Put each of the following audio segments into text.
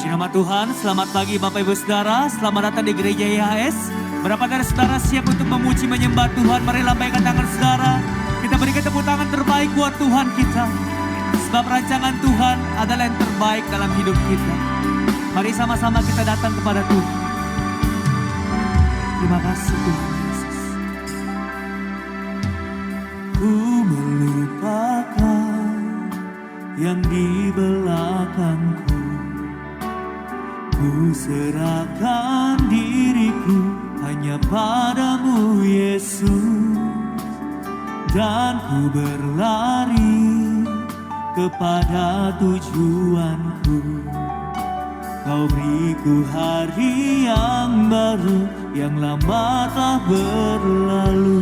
Puji nama Tuhan, selamat pagi Bapak Ibu Saudara, selamat datang di gereja IHS. Berapa dari saudara siap untuk memuji menyembah Tuhan? Mari lambaikan tangan saudara, kita berikan tepuk tangan terbaik buat Tuhan kita. Sebab rancangan Tuhan adalah yang terbaik dalam hidup kita. Mari sama-sama kita datang kepada Tuhan. Terima kasih Tuhan Yesus. Ku melupakan yang di belakangku, ku serahkan diriku hanya padamu Yesus, dan ku berlari kepada tujuanku. Kau beriku hari yang baru, yang lama telah berlalu.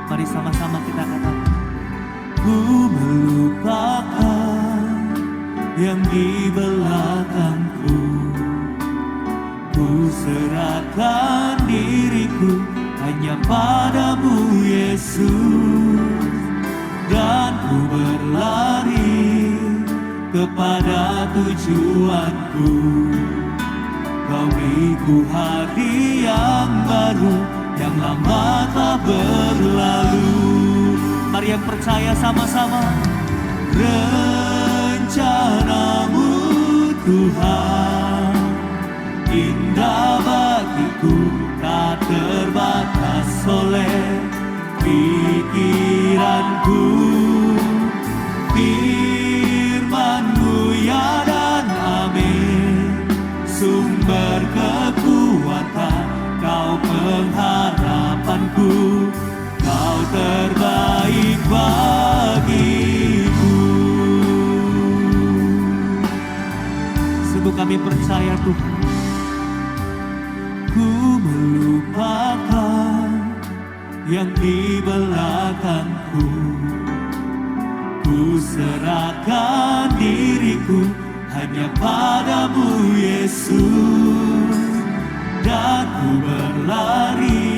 Mari sama-sama kita katakan, ku melupakan yang di belakangku, ku serahkan diriku hanya padamu Yesus, dan ku berlari kepada tujuanku. Kau beriku hari yang baru, yang lama telah berlalu. Mari yang percaya sama-sama. Rencanamu Tuhan indah bagiku, tak terbatas oleh pikiranku. Firman-Mu ya dan amin, sumber kekuatan, Kau pengharapanku, Kau terbaik bagiku. Sungguh kami percaya Tuhan. Ku melupakan yang di belakangku, ku serahkan diriku hanya padamu Yesus, dan ku berlari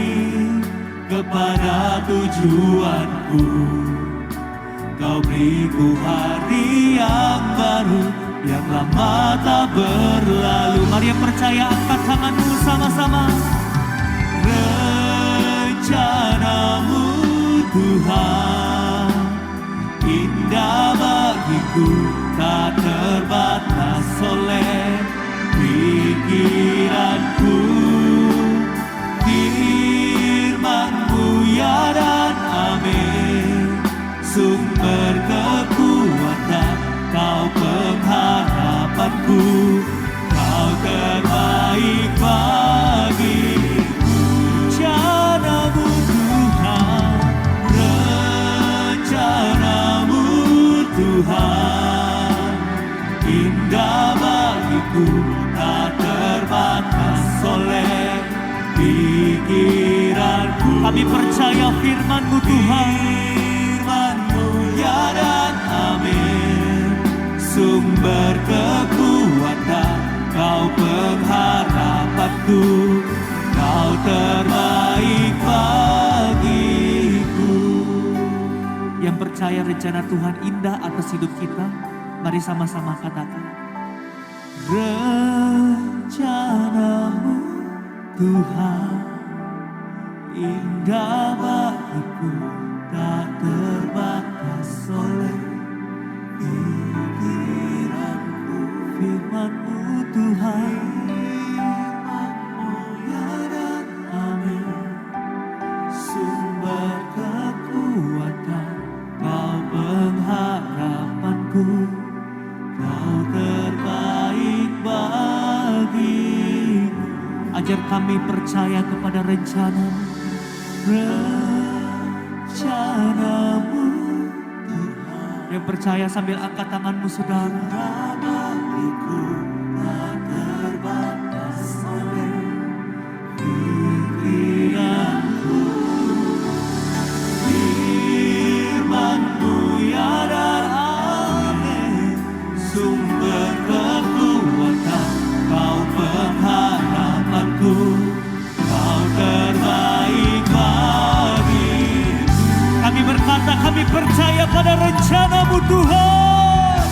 kepada tujuanku. Kau beriku hari yang baru, yang lama tak berlalu. Mari yang percaya angkat tanganmu sama-sama. Rencanamu Tuhan indah bagiku, tak terbatas oleh pikiranku. Firman-Mu ya dan amin, sumber kekuatan, Kau pengharapanku, Kau terbaik bagiku. Rencanamu Tuhan, rencanamu Tuhan indah bagiku, tak terbatas oleh pikiranku. Kami percaya firman-Mu Tuhan, firman-Mu ya dan amin, sumber kekuatan, Kau pengharapanku, Kau terbaik bagiku. Yang percaya rencana Tuhan indah atas hidup kita, mari sama-sama katakan. Rencana-Mu Tuhan indah bagiku, tak terbatas oleh pikiranku. Firman-Mu Tuhan, firman-Mu ya dan amin, sumber kekuatan, Kau pengharapanku, Kau terbaik bagiku. Ajar kami percaya kepada rencana-Mu, rencana-Mu Tuhan. Yang percaya sambil angkat tanganmu saudara. Bagiku tak terbatas oleh pikiranku. Firman-Mu ya dan amin, sumber kekuatan, Kau pengharapanku, Kau terbaik bagiku. Kami berkata kami percaya pada rencana-Mu Tuhan.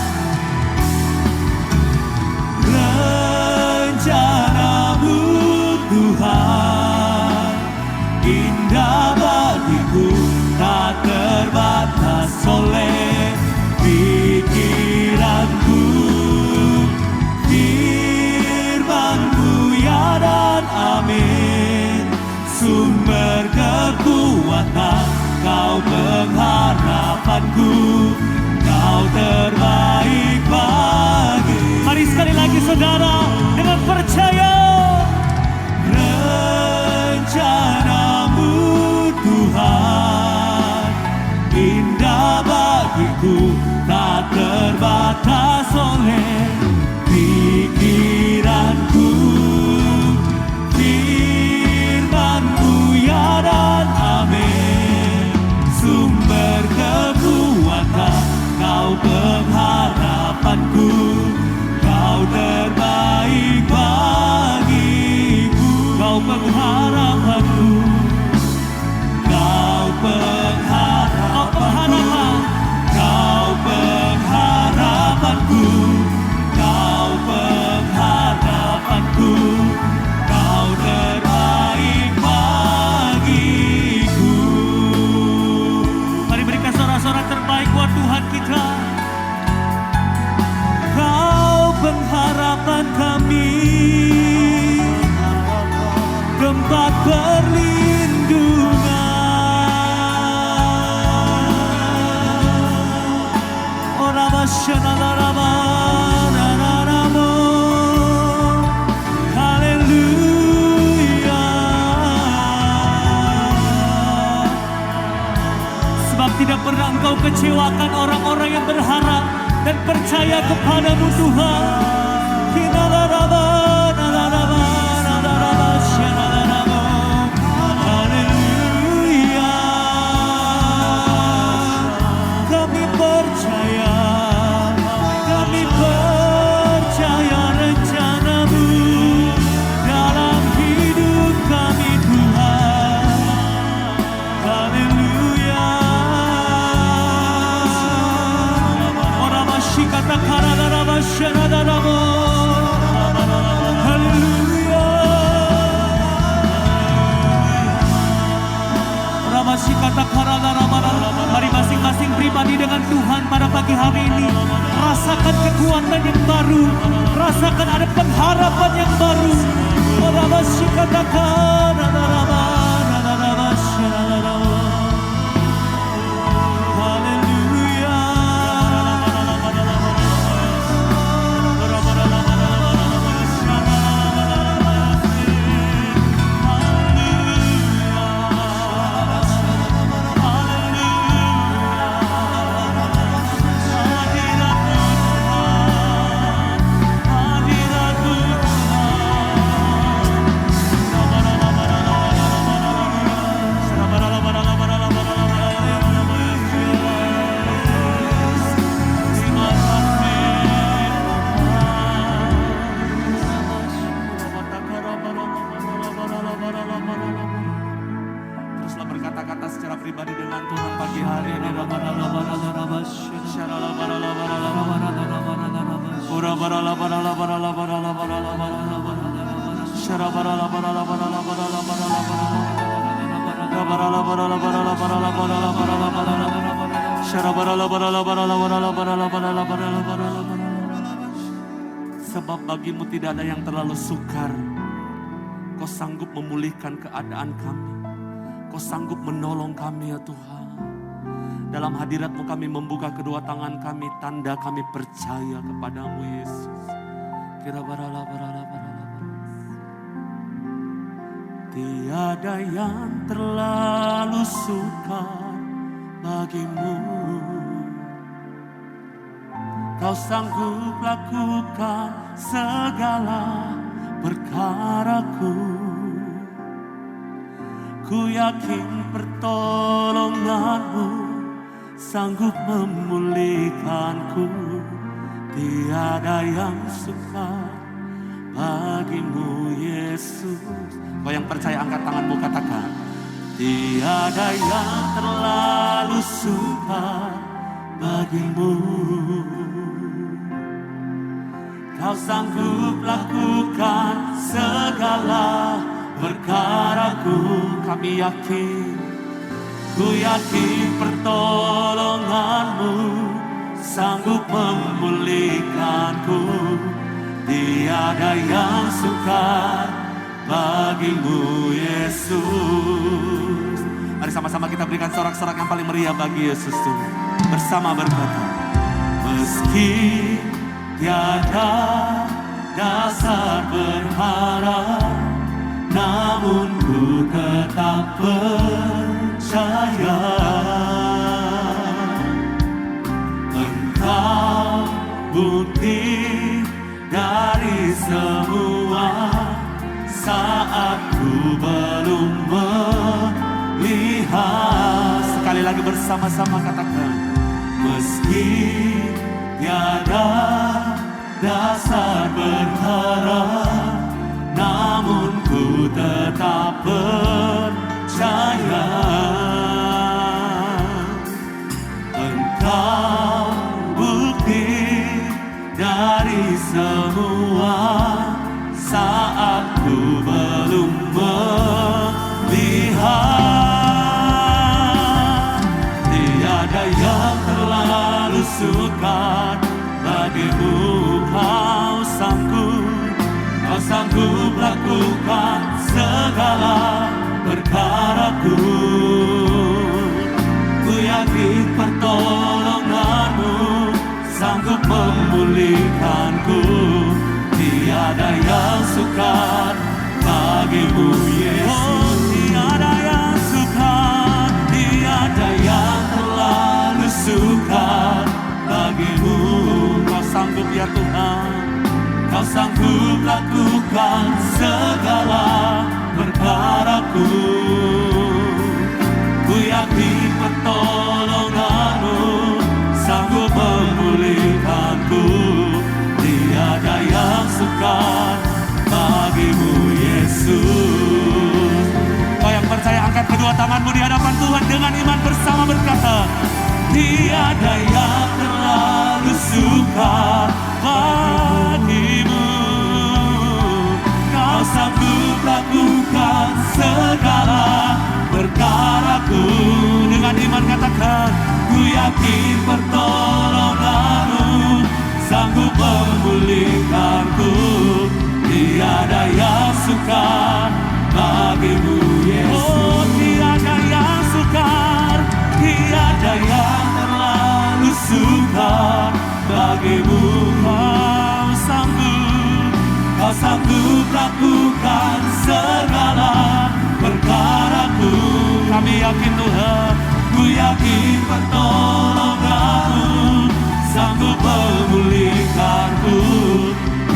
kekuatan, Kau pengharapanku, Kau terbaik bagi. Mari sekali lagi saudara dengan percaya. Rencanamu Tuhan indah bagiku, tak terbatas oleh pikiranku. Firman-Mu ya dan amin, sumber kekuatan, Kau pengharapanku, Kau terbaik bagiku. Kau pengharapanku, Kau pengharapan, Kau pengharapanku, Kau pengharapanku, Kau terbaik bagiku. Mari berikan sorak-sorak terbaik buat Tuhan kita. Kau pengharapan kami, tempat perlindungan. Ora basyana laraba nararamo. Haleluya. Sebab tidak pernah Engkau kecewakan orang-orang yang berharap dan percaya kepadamu Tuhan. Kinalaraba nararaba nararaba syanaramo. Haleluya. Kami percaya rencana-Mu dalam hidup kami Tuhan. Haleluya. Ora masih kata karana masyanaramo. Haleluya. Ora masih kata karana. Mari masing-masing pribadi dengan Tuhan pada pagi hari ini. Rasakan kekuatan yang baru, rasakan ada pengharapan yang baru. Ora masih kata karana. Haleluya. Teruslah berkata-kata secara pribadi dengan Tuhan pagi hari ini. Sebab bagimu tidak ada yang terlalu sukar. Kau sanggup memulihkan keadaan kami. Kau sanggup menolong kami ya Tuhan. Dalam hadirat-Mu kami membuka kedua tangan kami, tanda kami percaya kepadamu Yesus. Tiada yang terlalu sukar bagimu. Kau sanggup lakukan segala perkaraku. Ku yakin pertolongan-Mu sanggup memulihkanku. Tiada yang sukar bagimu Yesus. Kau yang percaya angkat tanganmu, katakan. Tiada yang terlalu sukar bagimu. Kau sanggup lakukan segala perkaraku. Kami yakin, ku yakin pertolongan-Mu sanggup memulihkanku. Tiada yang sukar bagimu Yesus. Mari sama-sama kita berikan sorak-sorak yang paling meriah bagi Yesus Tuhan. Bersama berkata, meski tiada dasar berharap, namun ku tetap percaya. Engkau bukti dari semua saat ku belum melihat. Sekali lagi bersama-sama katakan, meski tiada dasar berharap, namun ku tetap percaya. Engkau bukti dari semua saat ku belum melihat. Tiada yang terlalu sukar bagimu, kau sanggup lakukan segala perkaraku. Ku yakin pertolonganmu sanggup memulihkanku. Tiada yang sukar bagimu Yesus. Tiada yang sukar, tiada yang terlalu sukar bagimu. Kau sanggup ya Tuhan, kau sanggup lakukan segala perkaraku. Ku yakin pertolonganmu sanggup memulihkanku. Tiada yang sukar bagimu Yesus. Kau yang percaya angkat kedua tanganmu di hadapan Tuhan dengan iman bersama berkata, tiada yang terlalu sukar bagimu. Kau sanggup lakukan segala perkaraku. Dengan iman katakan, ku yakin pertolonganmu sanggup memulihkanku. Tiada yang sukar bagimu Yesus. Oh, tiada yang sukar, tiada yang terlalu sukar bagimu. Kau sanggup lakukan segala perkaraku. Kami yakin Tuhan, ku yakin pertolonganmu sanggup memulihkanku.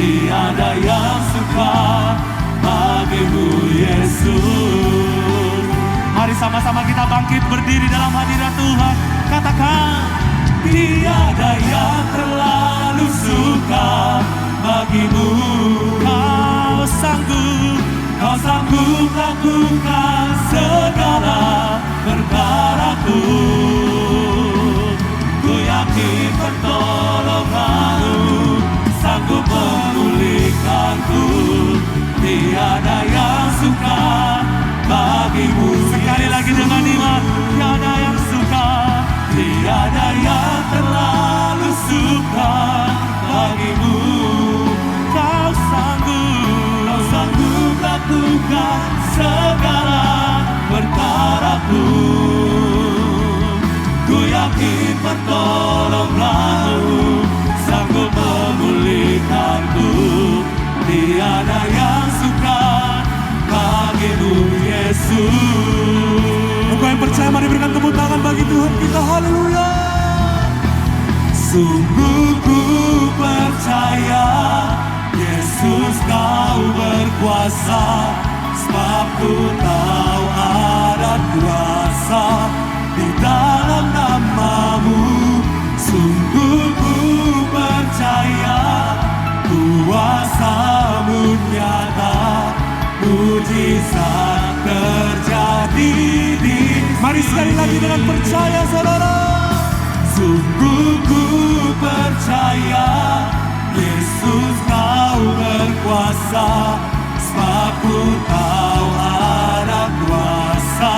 Tiada yang sukar bagimu Yesus. Mari sama-sama kita bangkit berdiri dalam hadirat Tuhan. Katakan, tiada yang terlalu sukar bagimu. Kau sanggup lakukan segala perkaraku. Ku yakin pertolonganmu sanggup memulihkanku. Tiada yang sukar bagimu. Sekali lagi dengan iman, tiada yang sukar, tiada yang terlalu sukar bagimu. Kau sanggup lakukan segala perkaraku. Ku yakin pertolonganmu sanggup memulihkanku. Tiada yang sukar bagimu Yesus. Engkau yang percaya, mari berikan tepuk tangan bagi Tuhan kita. Haleluya. Sungguh ku percaya Yesus kau berkuasa, sebab ku tahu ada kuasa di dalam namamu. Sungguh ku percaya kuasa-Mu nyata, mujizat terjadi di sini. Mari sekali lagi dengan percaya saudara. Sungguh ku percaya Yesus kau berkuasa, sebab ku tahu ada kuasa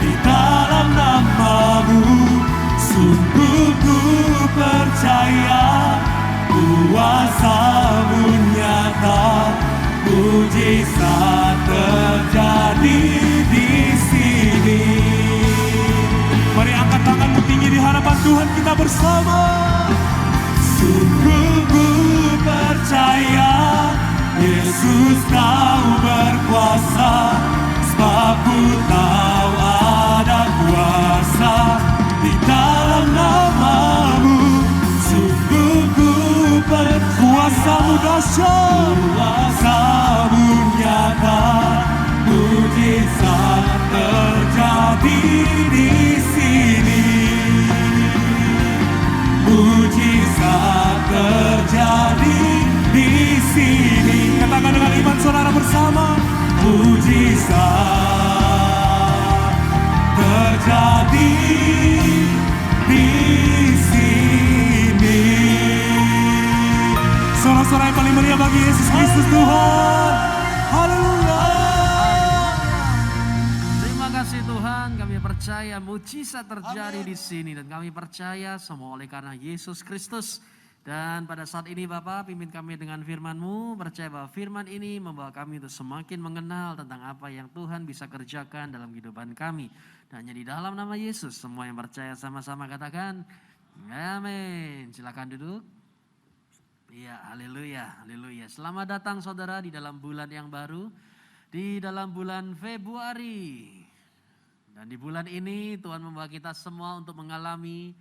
di dalam namamu. Sungguh ku percaya kuasa-Mu nyata, mujizat terjadi di sini. Tuhan kita bersama. Sungguh ku percaya Yesus kau berkuasa, sebab ku tahu ada kuasa di dalam nama-Mu. Sungguh ku berkuasa-Mu dahsyat, kuasa-Mu nyata, mujizat terjadi di sini. Mujizat terjadi di sini. Katakan dengan iman saudara bersama. Mujizat terjadi di sini. Sorak-sorak yang paling meriah bagi Yesus Kristus Tuhan. Haleluya. Terima kasih Tuhan, kami percaya mujizat terjadi di sini dan kami percaya semua oleh karena Yesus Kristus. Dan pada saat ini Bapak, pimpin kami dengan firman-Mu, percaya bahwa firman ini membawa kami untuk semakin mengenal tentang apa yang Tuhan bisa kerjakan dalam kehidupan kami. Dan hanya di dalam nama Yesus, semua yang percaya sama-sama katakan, amin. Silakan duduk. Iya, haleluya, haleluya. Selamat datang saudara di dalam bulan yang baru, di dalam bulan Februari. Dan di bulan ini Tuhan membawa kita semua untuk mengalami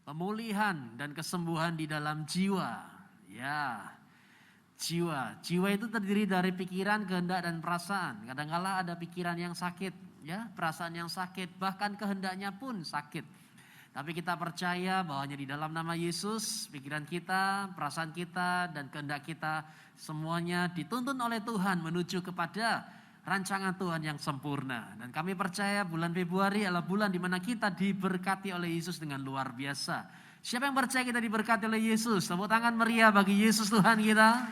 pemulihan dan kesembuhan di dalam jiwa. Ya, jiwa. Jiwa itu terdiri dari pikiran, kehendak, dan perasaan. Kadang-kala ada pikiran yang sakit, ya, perasaan yang sakit, bahkan kehendaknya pun sakit. Tapi kita percaya bahwa hanya di dalam nama Yesus, pikiran kita, perasaan kita, dan kehendak kita semuanya dituntun oleh Tuhan menuju kepada rancangan Tuhan yang sempurna. Dan kami percaya bulan Februari adalah bulan di mana kita diberkati oleh Yesus dengan luar biasa. Siapa yang percaya kita diberkati oleh Yesus? Tepuk tangan meriah bagi Yesus Tuhan kita.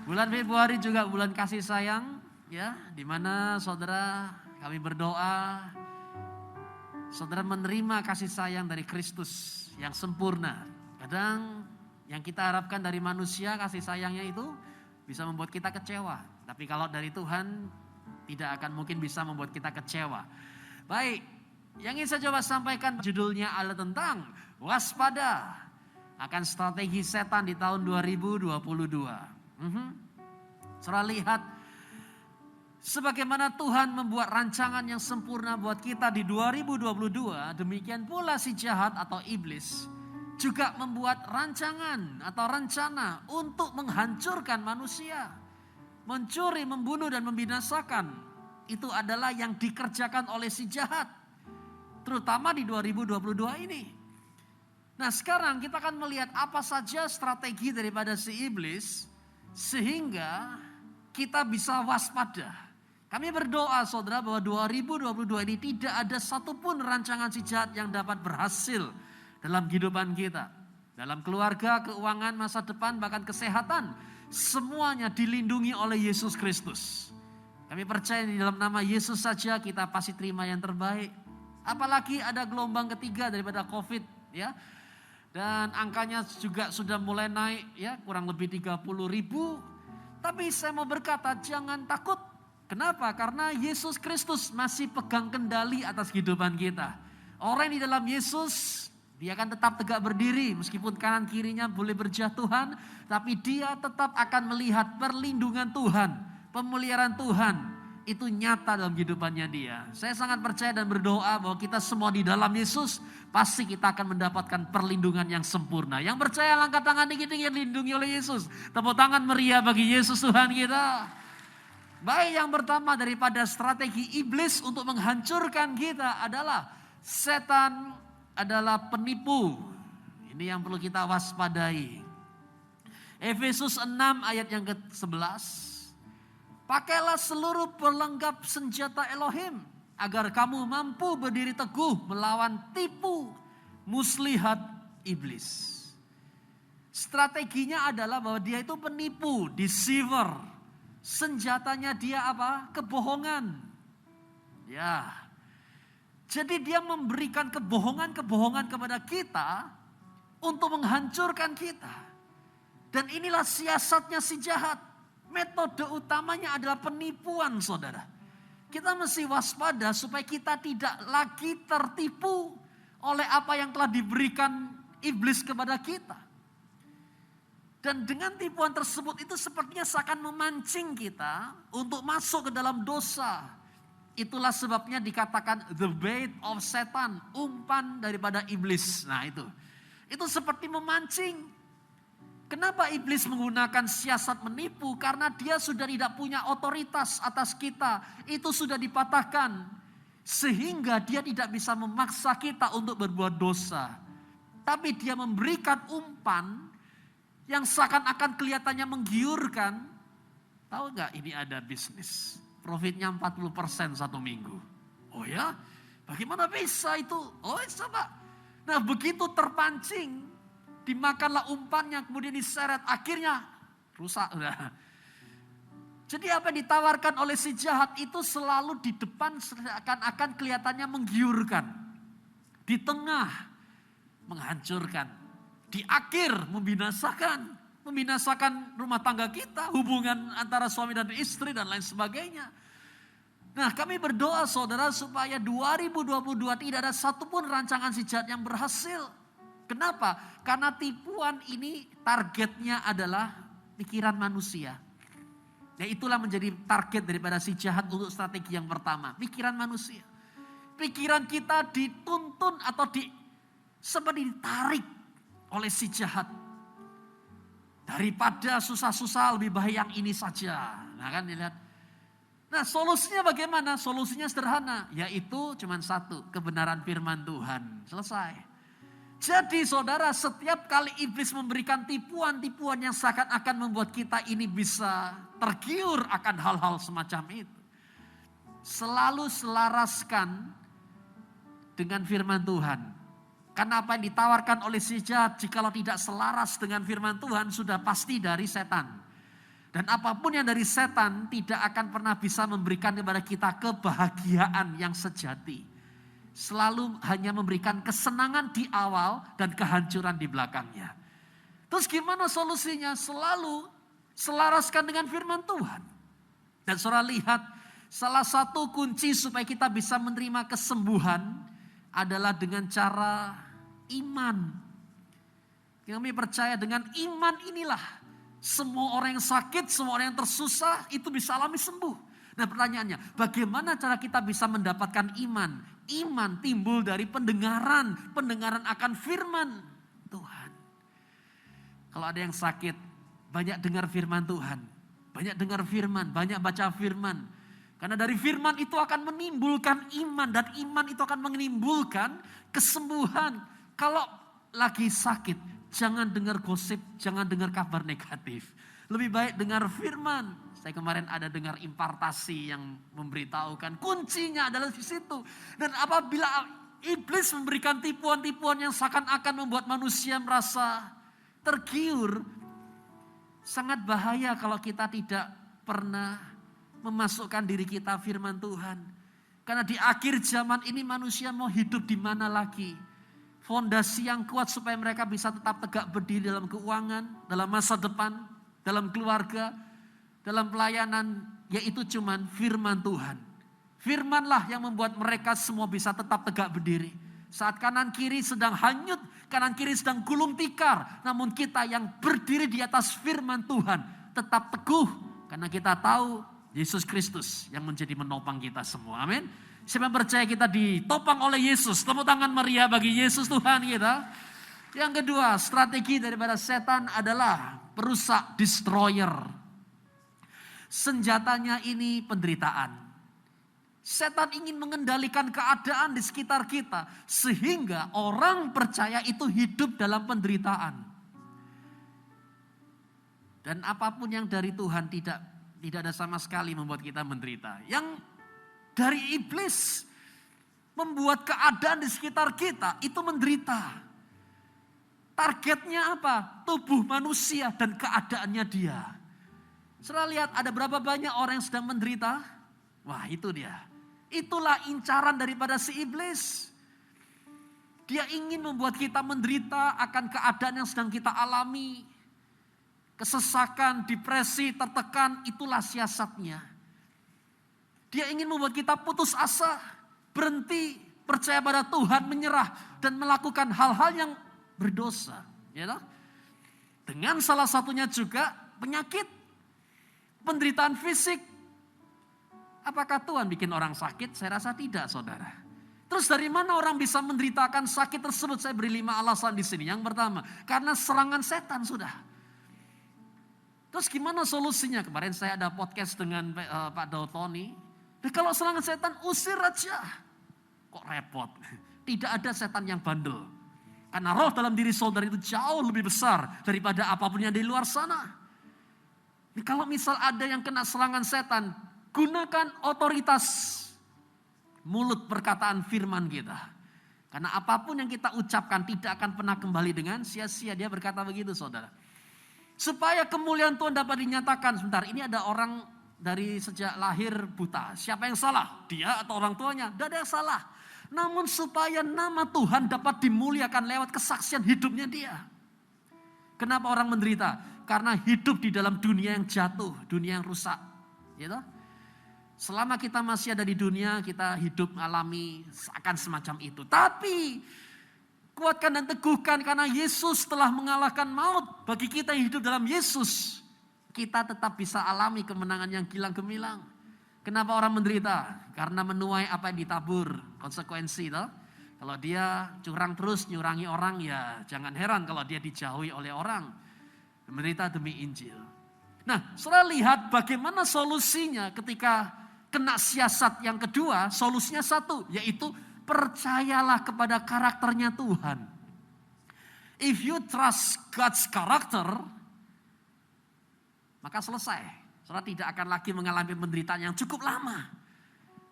Bulan Februari juga bulan kasih sayang, ya, di mana saudara kami berdoa, saudara menerima kasih sayang dari Kristus yang sempurna. Kadang yang kita harapkan dari manusia kasih sayangnya itu bisa membuat kita kecewa. Tapi kalau dari Tuhan tidak akan mungkin bisa membuat kita kecewa. Baik, yang ingin saya coba sampaikan judulnya adalah tentang waspada akan strategi setan di tahun 2022. Saudara lihat sebagaimana Tuhan membuat rancangan yang sempurna buat kita di 2022, demikian pula si jahat atau iblis juga membuat rancangan atau rencana untuk menghancurkan manusia. Mencuri, membunuh, dan membinasakan. Itu adalah yang dikerjakan oleh si jahat. Terutama di 2022 ini. Nah sekarang kita akan melihat apa saja strategi daripada si iblis. Sehingga kita bisa waspada. Kami berdoa saudara bahwa 2022 ini tidak ada satupun rancangan si jahat yang dapat berhasil dalam kehidupan kita. Dalam keluarga, keuangan, masa depan, bahkan kesehatan. Semuanya dilindungi oleh Yesus Kristus. Kami percaya di dalam nama Yesus saja kita pasti terima yang terbaik. Apalagi ada gelombang ketiga daripada COVID, ya. Dan angkanya juga sudah mulai naik, ya, kurang lebih 30.000. Tapi saya mau berkata jangan takut. Kenapa? Karena Yesus Kristus masih pegang kendali atas kehidupan kita. Orang di dalam Yesus, dia akan tetap tegak berdiri meskipun kanan kirinya boleh berjatuhan. Tapi dia tetap akan melihat perlindungan Tuhan, pemeliharaan Tuhan. Itu nyata dalam kehidupannya dia. Saya sangat percaya dan berdoa bahwa kita semua di dalam Yesus pasti kita akan mendapatkan perlindungan yang sempurna. Yang percaya angkat tangan dikit-dikit dilindungi oleh Yesus. Tepuk tangan meriah bagi Yesus Tuhan kita. Baik, yang pertama daripada strategi iblis untuk menghancurkan kita adalah setan adalah penipu. Ini yang perlu kita waspadai. Efesus 6 ayat yang ke-11. Pakailah seluruh pelengkap senjata Elohim agar kamu mampu berdiri teguh melawan tipu muslihat iblis. Strateginya adalah bahwa dia itu penipu, deceiver. Senjatanya dia apa? Kebohongan. Ya. Jadi dia memberikan kebohongan-kebohongan kepada kita untuk menghancurkan kita. Dan inilah siasatnya si jahat. Metode utamanya adalah penipuan, saudara. Kita mesti waspada supaya kita tidak lagi tertipu oleh apa yang telah diberikan iblis kepada kita. Dan dengan tipuan tersebut itu sepertinya seakan memancing kita untuk masuk ke dalam dosa. Itulah sebabnya dikatakan the bait of setan, umpan daripada iblis. Nah itu seperti memancing. Kenapa iblis menggunakan siasat menipu? Karena dia sudah tidak punya otoritas atas kita. Itu sudah dipatahkan. Sehingga dia tidak bisa memaksa kita untuk berbuat dosa. Tapi dia memberikan umpan yang seakan-akan kelihatannya menggiurkan. Tahu nggak ini ada bisnis, profitnya 40% satu minggu. Oh ya, bagaimana bisa itu? Oh coba. Nah begitu terpancing, dimakanlah umpannya, kemudian diseret, akhirnya rusak. Jadi apa yang ditawarkan oleh si jahat itu selalu di depan seakan-akan kelihatannya menggiurkan. Di tengah menghancurkan. Di akhir membinasakan rumah tangga kita, hubungan antara suami dan istri dan lain sebagainya. Nah kami berdoa saudara supaya 2022 tidak ada satupun rancangan si jahat yang berhasil. Kenapa? Karena tipuan ini targetnya adalah pikiran manusia. Ya itulah menjadi target daripada si jahat untuk strategi yang pertama. Pikiran manusia. Pikiran kita dituntun atau seperti ditarik oleh si jahat. Daripada susah-susah lebih baik yang ini saja. Nah kan dilihat. Nah solusinya bagaimana? Solusinya sederhana. Yaitu cuma satu. Kebenaran firman Tuhan. Selesai. Jadi saudara setiap kali iblis memberikan tipuan-tipuan yang seakan-akan membuat kita ini bisa tergiur akan hal-hal semacam itu. Selalu selaraskan dengan firman Tuhan. Karena apa yang ditawarkan oleh si jahat jikalau tidak selaras dengan firman Tuhan sudah pasti dari setan. Dan apapun yang dari setan tidak akan pernah bisa memberikan kepada kita kebahagiaan yang sejati. Selalu hanya memberikan kesenangan di awal dan kehancuran di belakangnya. Terus gimana solusinya? Selalu selaraskan dengan firman Tuhan. Dan saudara lihat salah satu kunci supaya kita bisa menerima kesembuhan adalah dengan cara iman. Kami percaya dengan iman inilah semua orang yang sakit, semua orang yang tersusah itu bisa alami sembuh. Nah pertanyaannya, bagaimana cara kita bisa mendapatkan iman? Iman timbul dari pendengaran akan firman Tuhan. Kalau ada yang sakit, banyak dengar firman Tuhan. Banyak dengar firman, banyak baca firman. Karena dari firman itu akan menimbulkan iman. Dan iman itu akan menimbulkan kesembuhan. Kalau lagi sakit, jangan dengar gosip, jangan dengar kabar negatif. Lebih baik dengar firman. Saya kemarin ada dengar impartasi yang memberitahukan. Kuncinya adalah di situ. Dan apabila iblis memberikan tipuan-tipuan yang seakan-akan membuat manusia merasa tergiur. Sangat bahaya kalau kita tidak pernah memasukkan diri kita firman Tuhan. Karena di akhir zaman ini manusia mau hidup di mana lagi? Fondasi yang kuat supaya mereka bisa tetap tegak berdiri dalam keuangan, dalam masa depan, dalam keluarga, dalam pelayanan, yaitu cuman firman Tuhan. Firmanlah yang membuat mereka semua bisa tetap tegak berdiri. Saat kanan kiri sedang hanyut, kanan kiri sedang gulung tikar. Namun kita yang berdiri di atas firman Tuhan tetap teguh. Karena kita tahu Yesus Kristus yang menjadi menopang kita semua. Amin. Siapa yang percaya kita ditopang oleh Yesus? Tepuk tangan meriah bagi Yesus Tuhan kita. Yang kedua, strategi daripada setan adalah perusak, destroyer. Senjatanya ini penderitaan. Setan ingin mengendalikan keadaan di sekitar kita. Sehingga orang percaya itu hidup dalam penderitaan. Dan apapun yang dari Tuhan tidak ada sama sekali membuat kita menderita. Yang dari iblis membuat keadaan di sekitar kita itu menderita. Targetnya apa? Tubuh manusia dan keadaannya dia. Saudara lihat ada berapa banyak orang yang sedang menderita? Wah itu dia. Itulah incaran daripada si iblis. Dia ingin membuat kita menderita akan keadaan yang sedang kita alami. Kesesakan, depresi, tertekan, itulah siasatnya. Dia ingin membuat kita putus asa, berhenti, percaya pada Tuhan, menyerah dan melakukan hal-hal yang berdosa. Ya toh? Dengan salah satunya juga penyakit, penderitaan fisik. Apakah Tuhan bikin orang sakit? Saya rasa tidak, saudara. Terus dari mana orang bisa menderitakan sakit tersebut? Saya beri 5 alasan di sini. Yang pertama, karena serangan setan sudah. Terus gimana solusinya? Kemarin saya ada podcast dengan Pak Dautoni. Nah, kalau serangan setan, usir aja. Kok repot? Tidak ada setan yang bandel. Karena roh dalam diri saudara itu jauh lebih besar daripada apapun yang di luar sana. Nah, kalau misal ada yang kena serangan setan, gunakan otoritas mulut perkataan firman kita. Karena apapun yang kita ucapkan tidak akan pernah kembali dengan sia-sia. Dia berkata begitu, saudara. Supaya kemuliaan Tuhan dapat dinyatakan. Sebentar, ini ada orang dari sejak lahir buta. Siapa yang salah? Dia atau orang tuanya? Tidak ada yang salah. Namun supaya nama Tuhan dapat dimuliakan lewat kesaksian hidupnya dia. Kenapa orang menderita? Karena hidup di dalam dunia yang jatuh, dunia yang rusak. Gitu? Selama kita masih ada di dunia, kita hidup alami akan semacam itu. Tapi kuatkan dan teguhkan karena Yesus telah mengalahkan maut. Bagi kita yang hidup dalam Yesus, kita tetap bisa alami kemenangan yang gilang gemilang. Kenapa orang menderita? Karena menuai apa yang ditabur, konsekuensi. Toh? Kalau dia curang terus, nyurangi orang, ya jangan heran kalau dia dijauhi oleh orang. Menderita demi Injil. Nah, saudara lihat bagaimana solusinya ketika kena siasat yang kedua. Solusinya satu, yaitu percayalah kepada karakternya Tuhan. If you trust God's character, maka selesai. Saudara tidak akan lagi mengalami penderitaan yang cukup lama.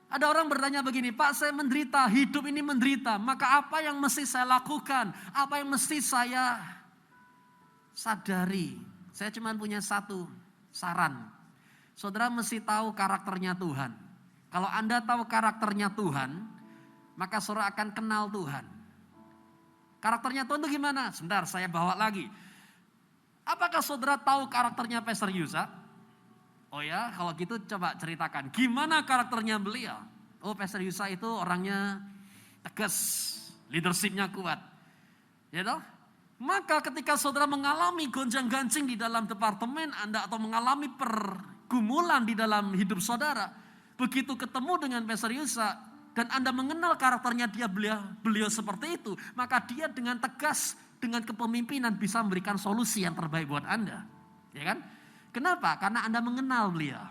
Ada orang bertanya begini, Pak, saya menderita, hidup ini menderita. Maka apa yang mesti saya lakukan? Apa yang mesti saya sadari? Saya cuma punya satu saran. Saudara mesti tahu karakternya Tuhan. Kalau Anda tahu karakternya Tuhan, maka saudara akan kenal Tuhan. Karakternya Tuhan itu gimana? Sebentar, saya bawa lagi. Apakah saudara tahu karakternya Pastor Yusa? Oh ya, kalau gitu coba ceritakan. Gimana karakternya beliau? Oh, Pastor Yusa itu orangnya tegas, leadershipnya kuat. Ya toh? Maka ketika saudara mengalami gonjang-ganjing di dalam departemen Anda atau mengalami pergumulan di dalam hidup saudara, begitu ketemu dengan Pastor Yusa dan Anda mengenal karakternya beliau seperti itu, maka dia dengan tegas, dengan kepemimpinan bisa memberikan solusi yang terbaik buat Anda. Ya kan? Kenapa? Karena Anda mengenal beliau.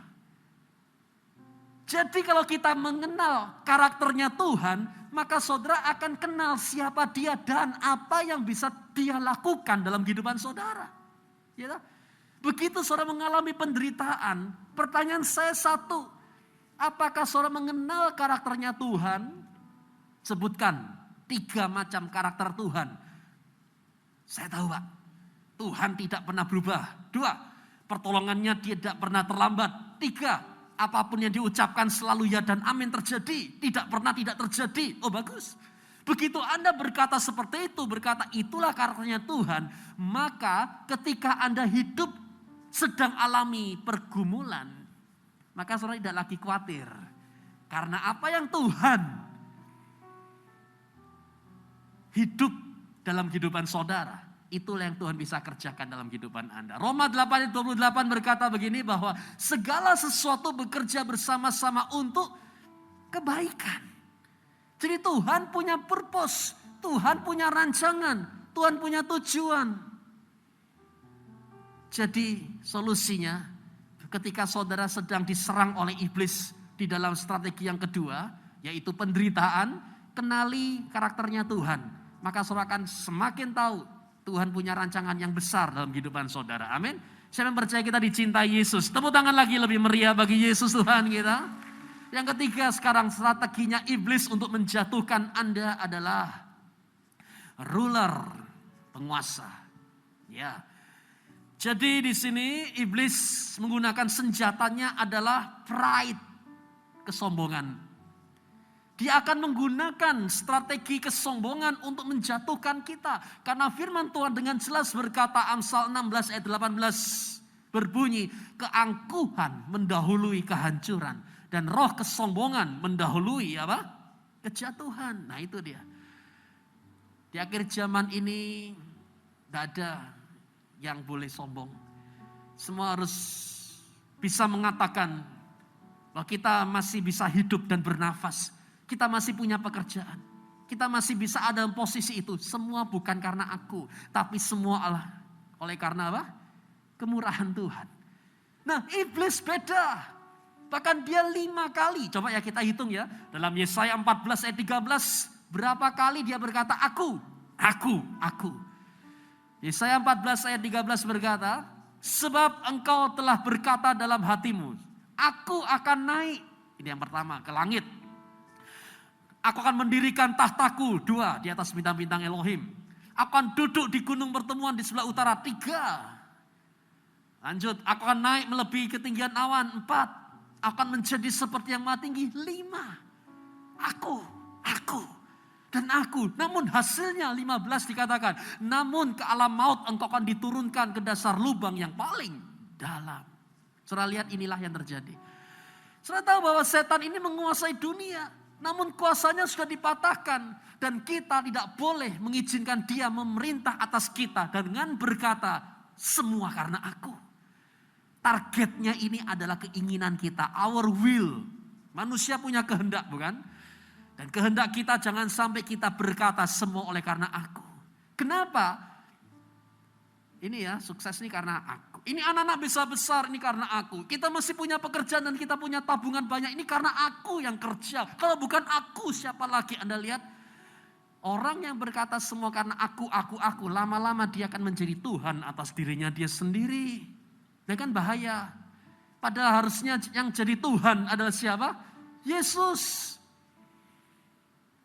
Jadi kalau kita mengenal karakternya Tuhan, maka saudara akan kenal siapa dia dan apa yang bisa dia lakukan dalam kehidupan saudara. Ya, begitu saudara mengalami penderitaan, pertanyaan saya satu, apakah saudara mengenal karakternya Tuhan? Sebutkan 3 macam karakter Tuhan. Saya tahu, Pak, Tuhan tidak pernah berubah. 2, pertolongannya tidak pernah terlambat. 3, apapun yang diucapkan selalu ya dan amin terjadi. Tidak pernah tidak terjadi. Oh, bagus. Begitu Anda berkata seperti itu, berkata itulah karakternya Tuhan, maka ketika Anda hidup sedang alami pergumulan, maka saudara tidak lagi khawatir. Karena apa yang Tuhan hidup dalam kehidupan saudara, itulah yang Tuhan bisa kerjakan dalam kehidupan Anda. Roma 8:28 berkata begini, bahwa segala sesuatu bekerja bersama-sama untuk kebaikan. Jadi Tuhan punya purpose, Tuhan punya rancangan, Tuhan punya tujuan. Jadi solusinya ketika saudara sedang diserang oleh iblis di dalam strategi yang kedua, yaitu penderitaan, kenali karakternya Tuhan. Maka saudara akan semakin tahu Tuhan punya rancangan yang besar dalam kehidupan saudara. Amin. Saya percaya kita dicintai Yesus. Tepuk tangan lagi lebih meriah bagi Yesus Tuhan kita. Yang ketiga sekarang strateginya iblis untuk menjatuhkan Anda adalah ruler, penguasa. Ya. Jadi di sini iblis menggunakan senjatanya adalah pride, kesombongan. Dia akan menggunakan strategi kesombongan untuk menjatuhkan kita. Karena firman Tuhan dengan jelas berkata, Amsal 16 ayat 18 berbunyi, keangkuhan mendahului kehancuran dan roh kesombongan mendahului apa? kejatuhan. Nah itu dia. Di akhir zaman ini tidak ada yang boleh sombong. Semua harus bisa mengatakan bahwa kita masih bisa hidup dan bernafas. Kita masih punya pekerjaan. Kita masih bisa ada dalam posisi itu. Semua bukan karena aku, tapi semua oleh karena apa? Kemurahan Tuhan. Nah, iblis beda. Bahkan dia 5 kali. Coba ya kita hitung ya. Dalam Yesaya 14 ayat 13. Berapa kali dia berkata aku. Yesaya 14 ayat 13 berkata. Sebab engkau telah berkata dalam hatimu. Aku akan naik. Ini yang pertama, ke langit. Aku akan mendirikan tahtaku. 2, di atas bintang-bintang Elohim. Aku akan duduk di gunung pertemuan di sebelah utara. 3. Lanjut, aku akan naik melebihi ketinggian awan. 4, akan menjadi seperti yang maha tinggi. 5, aku, dan aku. Namun hasilnya 15 dikatakan, namun ke alam maut engkau akan diturunkan ke dasar lubang yang paling dalam. Saudara lihat inilah yang terjadi. Saudara tahu bahwa setan ini menguasai dunia. Namun kuasanya sudah dipatahkan. Dan kita tidak boleh mengizinkan dia memerintah atas kita. Dengan berkata, semua karena aku. Targetnya ini adalah keinginan kita, our will. Manusia punya kehendak, bukan? Dan kehendak kita jangan sampai kita berkata semua oleh karena aku. Kenapa? Ini ya, sukses ini karena aku. Ini anak-anak bisa besar, ini karena aku. Kita masih punya pekerjaan dan kita punya tabungan banyak, ini karena aku yang kerja. Kalau bukan aku, siapa lagi? Anda lihat, orang yang berkata semua karena aku, lama-lama dia akan menjadi Tuhan atas dirinya dia sendiri. Nah kan bahaya. Padahal harusnya yang jadi Tuhan adalah siapa? Yesus.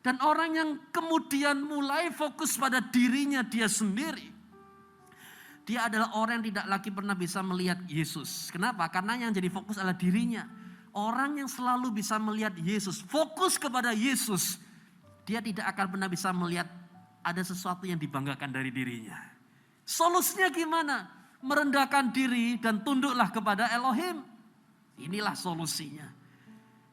Dan orang yang kemudian mulai fokus pada dirinya dia sendiri. Dia adalah orang yang tidak lagi pernah bisa melihat Yesus. Kenapa? Karena yang jadi fokus adalah dirinya. Orang yang selalu bisa melihat Yesus, fokus kepada Yesus. Dia tidak akan pernah bisa melihat ada sesuatu yang dibanggakan dari dirinya. Solusinya gimana? Merendahkan diri dan tunduklah kepada Elohim. Inilah solusinya.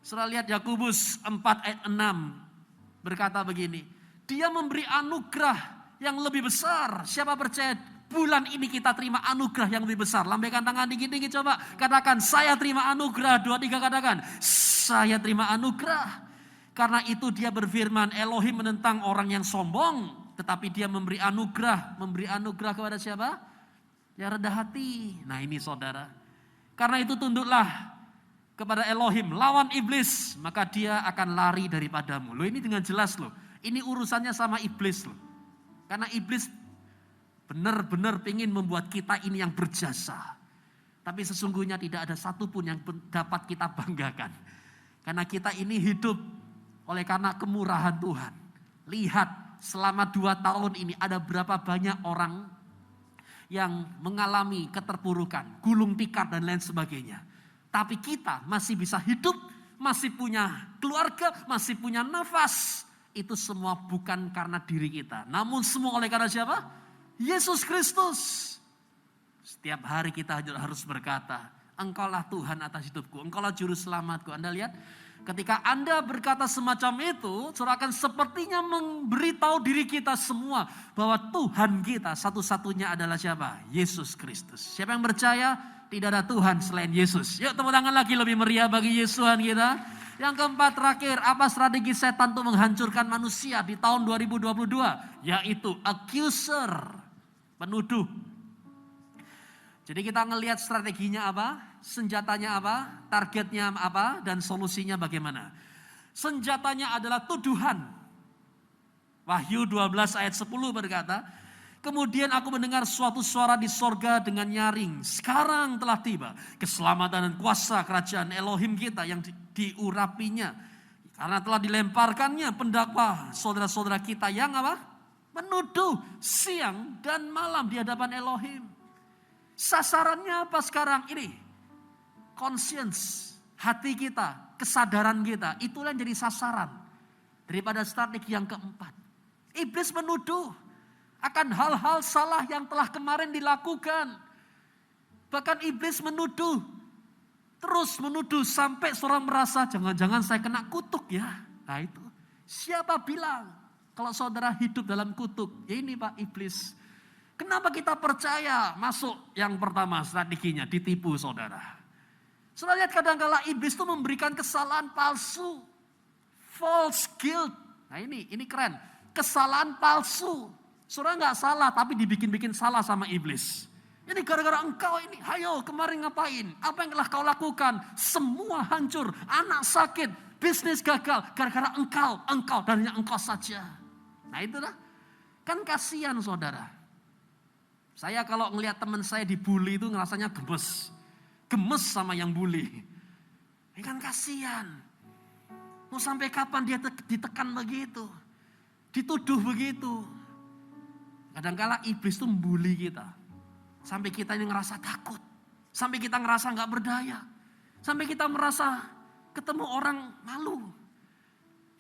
Saudara lihat Yakobus 4 ayat 6 berkata begini. Dia memberi anugerah yang lebih besar. Siapa percaya bulan ini kita terima anugerah yang lebih besar? Lambaikan tangan tinggi-tinggi coba. Katakan saya terima anugerah. 2, 3 katakan. Saya terima anugerah. Karena itu dia berfirman Elohim menentang orang yang sombong. Tetapi dia memberi anugerah. Memberi anugerah kepada siapa? Ya rendah hati. Nah ini saudara. Karena itu tunduklah kepada Elohim. Lawan iblis. Maka dia akan lari daripadamu. Loh ini dengan jelas loh. Ini urusannya sama iblis loh. Karena iblis benar-benar ingin membuat kita ini yang berjasa. Tapi sesungguhnya tidak ada satupun yang dapat kita banggakan. Karena kita ini hidup oleh karena kemurahan Tuhan. Lihat selama 2 tahun ini ada berapa banyak orang yang mengalami keterpurukan, gulung tikar dan lain sebagainya. Tapi kita masih bisa hidup, masih punya keluarga, masih punya nafas. Itu semua bukan karena diri kita. Namun semua oleh karena siapa? Yesus Kristus. Setiap hari kita harus berkata, Engkaulah Tuhan atas hidupku, Engkaulah Juru Selamatku. Anda lihat, ketika Anda berkata semacam itu, saudara akan sepertinya memberitahu diri kita semua bahwa Tuhan kita satu-satunya adalah siapa? Yesus Kristus. Siapa yang percaya tidak ada Tuhan selain Yesus? Yuk tepuk tangan lagi lebih meriah bagi Yesus Tuhan kita. Yang keempat terakhir, apa strategi setan untuk menghancurkan manusia di tahun 2022? Yaitu accuser, penuduh. Jadi kita ngelihat strateginya apa, senjatanya apa, targetnya apa, dan solusinya bagaimana. Senjatanya adalah tuduhan. Wahyu 12 ayat 10 berkata, kemudian aku mendengar suatu suara di sorga dengan nyaring. Sekarang telah tiba keselamatan dan kuasa kerajaan Elohim kita yang diurapinya. Karena telah dilemparkannya pendakwa saudara-saudara kita yang apa? Menuduh siang dan malam di hadapan Elohim. Sasarannya apa sekarang ini? Conscience, hati kita, kesadaran kita. Itulah yang jadi sasaran daripada strategi yang keempat. Iblis menuduh akan hal-hal salah yang telah kemarin dilakukan. Bahkan iblis menuduh, terus menuduh sampai seorang merasa jangan-jangan saya kena kutuk ya. Nah itu, Siapa bilang kalau saudara hidup dalam kutuk? Ya ini Pak, iblis. Kenapa kita percaya? Masuk yang pertama strateginya, ditipu saudara. Saudara lihat kadang-kala iblis itu memberikan kesalahan palsu. False guilt. Nah ini keren. Kesalahan palsu. Saudara nggak salah tapi dibikin-bikin salah sama iblis. Ini gara-gara engkau ini. Hayo kemarin ngapain? Apa yang telah kau lakukan? Semua hancur. Anak sakit. Bisnis gagal. Gara-gara engkau dan hanya engkau saja. Nah itulah. Kan kasihan saudara. Saya kalau ngelihat teman saya dibully itu ngerasanya gemes. Gemes sama yang bully. Ini kan kasihan. Mau sampai kapan dia ditekan begitu? Dituduh begitu. Kadang-kala iblis itu membuli kita. Sampai kita ini ngerasa takut. Sampai kita ngerasa gak berdaya. Sampai kita merasa ketemu orang malu.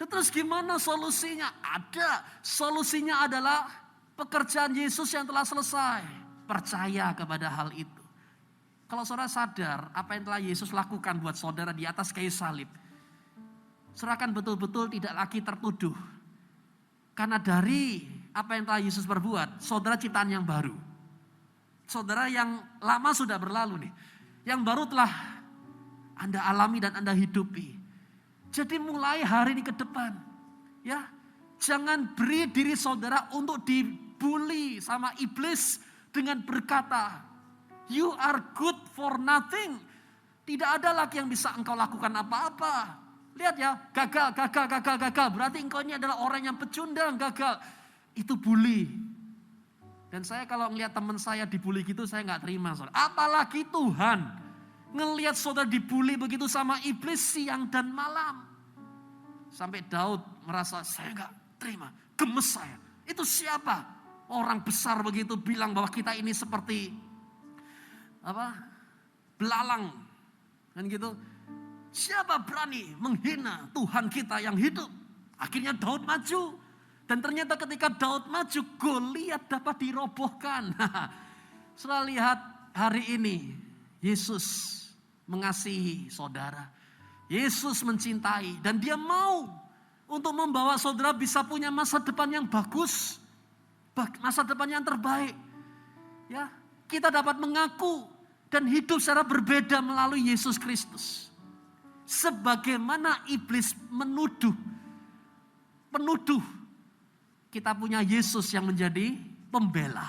Terus gimana solusinya? Ada. Solusinya adalah pekerjaan Yesus yang telah selesai. Percaya kepada hal itu. Kalau saudara sadar apa yang telah Yesus lakukan buat saudara di atas kayu salib. Saudara akan betul-betul tidak lagi tertuduh. Karena dari apa yang telah Yesus perbuat, saudara ciptaan yang baru. Saudara yang lama sudah berlalu nih. Yang baru telah Anda alami dan Anda hidupi. Jadi mulai hari ini ke depan. Ya, jangan beri diri saudara untuk dibully sama iblis dengan berkata, you are good for nothing. Tidak ada lagi yang bisa engkau lakukan apa-apa. Lihat ya, gagal. Berarti engkau ini adalah orang yang pecundang, gagal. Itu bully. Dan saya kalau ngelihat teman saya dibully gitu, saya gak terima. Saudara. Apalagi Tuhan ngelihat saudara dibully begitu sama iblis siang dan malam. Sampai Daud merasa, saya gak terima, gemes saya. Itu siapa? Orang besar begitu bilang bahwa kita ini seperti belalang. Kan gitu. Siapa berani menghina Tuhan kita yang hidup? Akhirnya Daud maju. Dan ternyata ketika Daud maju, Goliat dapat dirobohkan. Setelah lihat hari ini, Yesus mengasihi saudara. Yesus mencintai dan dia mau untuk membawa saudara bisa punya masa depan yang bagus. Masa depan yang terbaik. Ya, kita dapat mengaku dan hidup secara berbeda melalui Yesus Kristus. Sebagaimana iblis penuduh, kita punya Yesus yang menjadi pembela.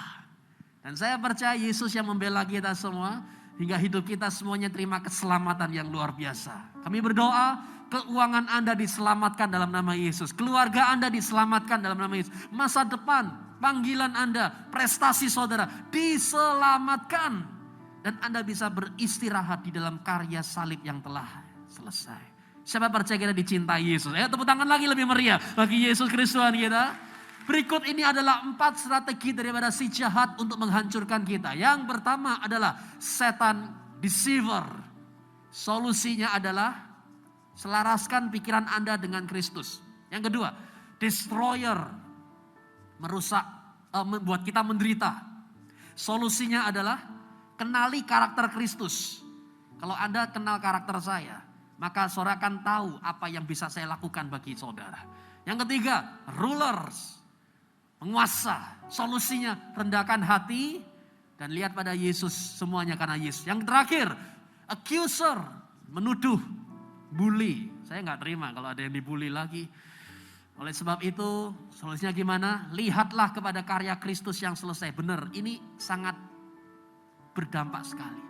Dan saya percaya Yesus yang membela kita semua, hingga hidup kita semuanya terima keselamatan yang luar biasa. Kami berdoa, keuangan Anda diselamatkan dalam nama Yesus. Keluarga Anda diselamatkan dalam nama Yesus. Masa depan, panggilan Anda, prestasi saudara diselamatkan. Dan Anda bisa beristirahat di dalam karya salib yang telah selesai. Siapa percaya kita dicintai Yesus? Ayo tepuk tangan lagi lebih meriah bagi Yesus Kristus Tuhan kita. Berikut ini adalah 4 strategi daripada si jahat untuk menghancurkan kita. Yang pertama adalah setan deceiver. Solusinya adalah selaraskan pikiran Anda dengan Kristus. Yang kedua, destroyer. Merusak, membuat kita menderita. Solusinya adalah kenali karakter Kristus. Kalau Anda kenal karakter saya, maka saudara akan tahu apa yang bisa saya lakukan bagi saudara. Yang ketiga, rulers. Penguasa, solusinya rendahkan hati dan lihat pada Yesus, semuanya karena Yesus. Yang terakhir, accuser, menuduh, bully. Saya gak terima kalau ada yang dibully lagi. Oleh sebab itu, solusinya gimana? Lihatlah kepada karya Kristus yang selesai. Benar, ini sangat berdampak sekali.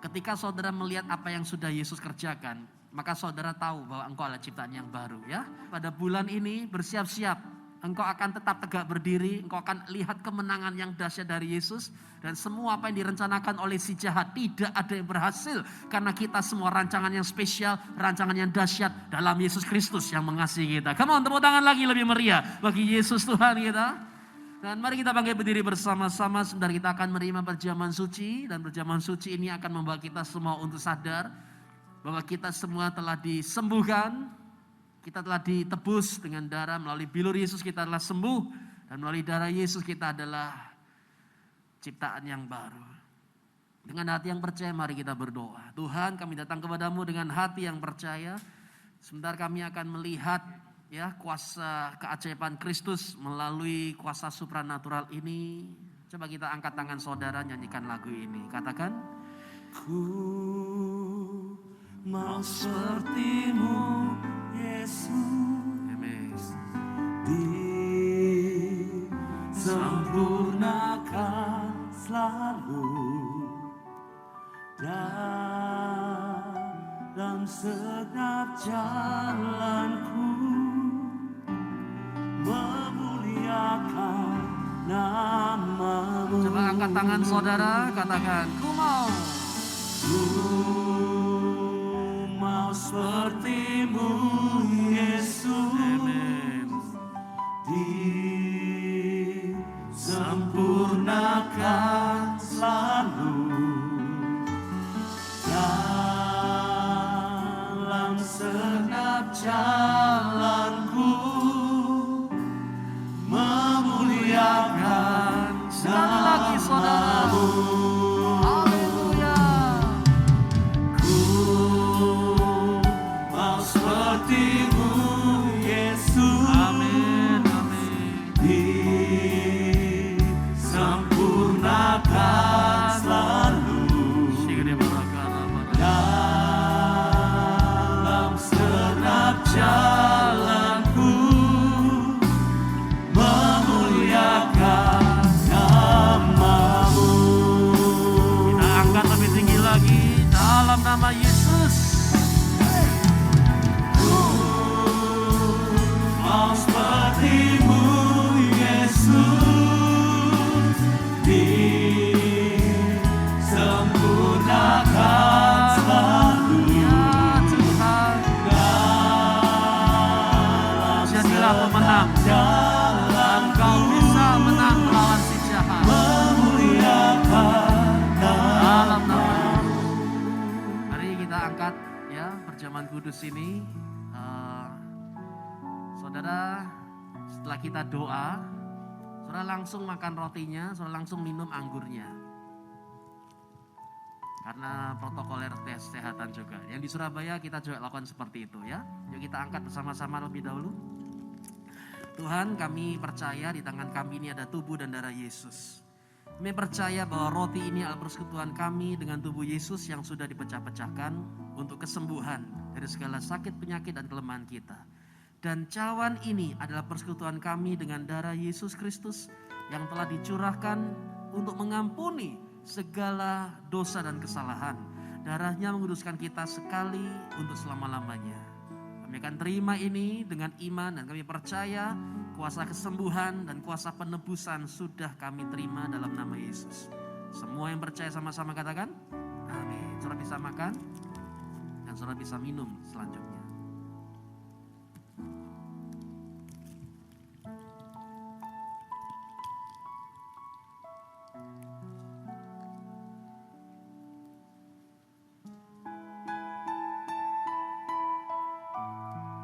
Ketika saudara melihat apa yang sudah Yesus kerjakan, maka saudara tahu bahwa engkau adalah ciptaan yang baru. Ya, pada bulan ini bersiap-siap. Engkau akan tetap tegak berdiri, engkau akan lihat kemenangan yang dahsyat dari Yesus. Dan semua apa yang direncanakan oleh si jahat tidak ada yang berhasil. Karena kita semua rancangan yang spesial, rancangan yang dahsyat dalam Yesus Kristus yang mengasihi kita. Come on, tepuk tangan lagi lebih meriah bagi Yesus Tuhan kita. Dan mari kita bangkit berdiri bersama-sama. Sebentar kita akan menerima perjamuan suci. Dan perjamuan suci ini akan membawa kita semua untuk sadar bahwa kita semua telah disembuhkan. Kita telah ditebus dengan darah, melalui bilur Yesus kita adalah sembuh. Dan melalui darah Yesus kita adalah ciptaan yang baru. Dengan hati yang percaya mari kita berdoa. Tuhan, kami datang kepadamu dengan hati yang percaya. Sebentar kami akan melihat ya kuasa keajaiban Kristus melalui kuasa supranatural ini. Coba kita angkat tangan saudara, nyanyikan lagu ini. Katakan, Ku mau seperti-Mu, Yesus, amin. disempurnakan selalu dalam segenap jalanku, memuliakan nama-Mu. Coba angkat tangan saudara, katakan, ku mau seperti-Mu, Yesus, amin. disempurnakan selalu dalam segenap jalanku, memuliakan Sekali lagi saudara, haleluya. Ku mau seperti-Mu, Yesus, Amin, amin. disempurnakan selalu dalam segenap jalanku, memuliakan nama-Mu. Kita angkat lebih tinggi lagi dalam nama Yesus. Mau seperti-Mu, Yesus, disempurnakan selalu Ya Tuhan, dalam jadilah pemenang. Engkau bisa menang melawan si jahat. memuliakan Dalam nama Yesus. Mari kita angkat ya perjamuan kudus ini. Saudara, setelah kita doa, saudara langsung makan rotinya, saudara langsung minum anggurnya. Karena protokoler kesehatan juga. Yang di Surabaya kita juga lakukan seperti itu ya. Yuk kita angkat bersama-sama lebih dahulu. Tuhan, kami percaya di tangan kami ini ada tubuh dan darah Yesus. Kami percaya bahwa roti ini adalah persekutuan kami dengan tubuh Yesus yang sudah dipecah-pecahkan untuk kesembuhan dari segala sakit, penyakit, dan kelemahan kita. Dan cawan ini adalah persekutuan kami dengan darah Yesus Kristus yang telah dicurahkan untuk mengampuni segala dosa dan kesalahan. Darahnya menguduskan kita sekali untuk selama-lamanya. Kami akan terima ini dengan iman dan kami percaya kuasa kesembuhan dan kuasa penebusan sudah kami terima dalam nama Yesus. Semua yang percaya sama-sama katakan, amin. Saudara bisa makan dan saudara bisa minum selanjutnya.